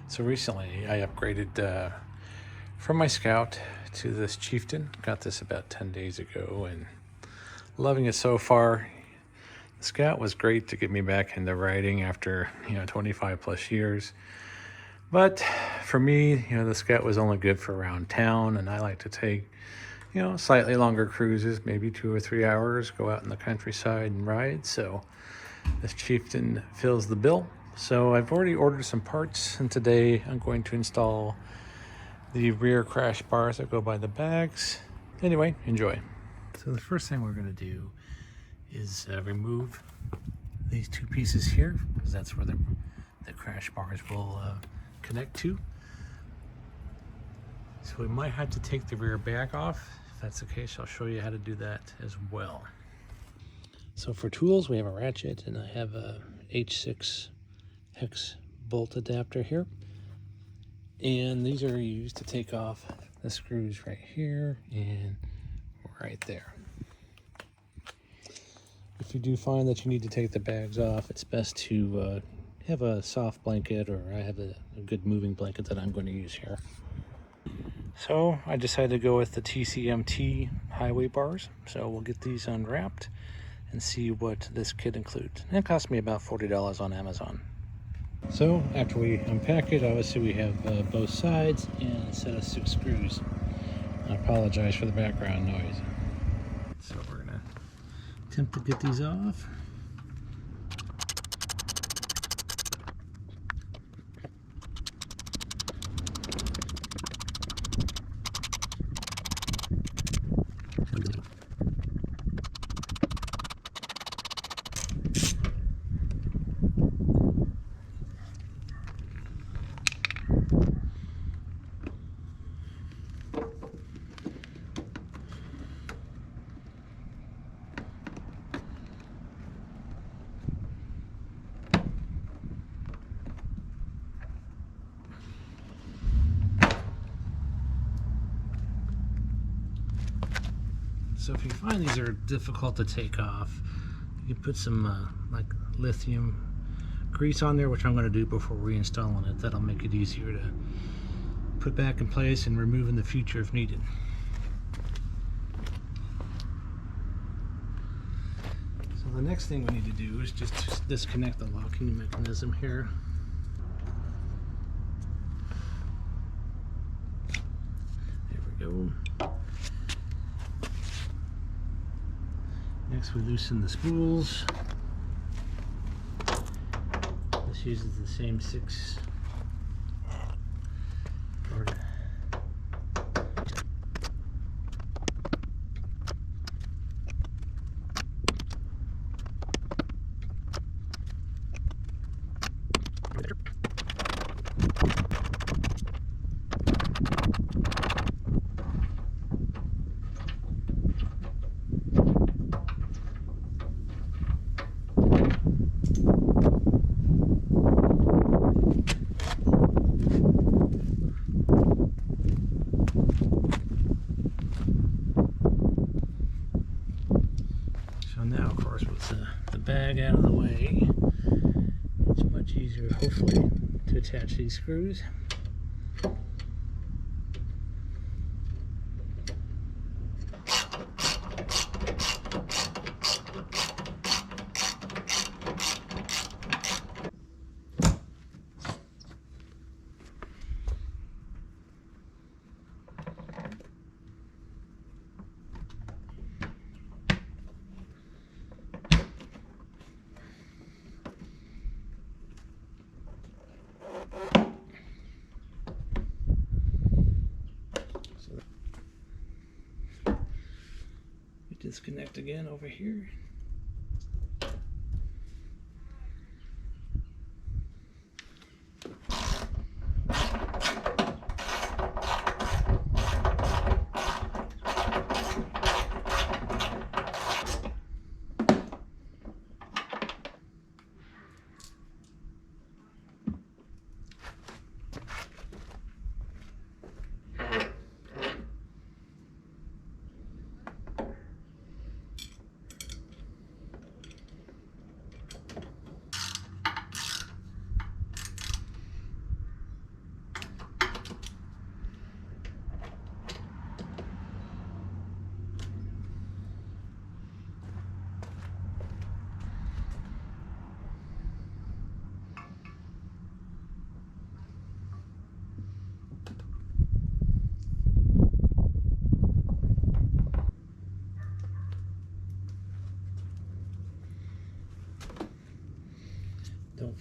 So recently I upgraded from my Scout to this Chieftain. Got this about 10 days ago and loving it so far. The Scout was great to get me back into riding after 25 plus years. But for me, the Scout was only good for around town, and I like to take slightly longer cruises, maybe 2 or 3 hours, go out in the countryside and ride. So this Chieftain fills the bill. So I've already ordered some parts, and today I'm going to install the rear crash bars that go by the bags. Anyway, enjoy. So the first thing we're going to do is remove these two pieces here, because that's where the crash bars will connect to. So we might have to take the rear bag off. If that's the case, I'll show you how to do that as well. So for tools, we have a ratchet, and I have a H6 hex bolt adapter here. And these are used to take off the screws right here and right there. If you do find that you need to take the bags off, it's best to have a soft blanket, or I have a good moving blanket that I'm going to use here. So I decided to go with the TCMT highway bars. So we'll get these unwrapped and see what this kit includes. And it cost me about $40 on Amazon. So after we unpack it, obviously we have both sides and a set of 6 screws. I apologize for the background noise. So we're gonna attempt to get these off. So if you find these are difficult to take off, you can put some like lithium grease on there, which I'm going to do before reinstalling it. That'll make it easier to put back in place and remove in the future if needed. So the next thing we need to do is just disconnect the locking mechanism here. There we go. Next we loosen the spools. This uses the same 6 now, of course, with the bag out of the way, it's much easier, hopefully, to attach these screws. Disconnect again over here.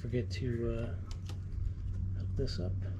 forget to hook this up.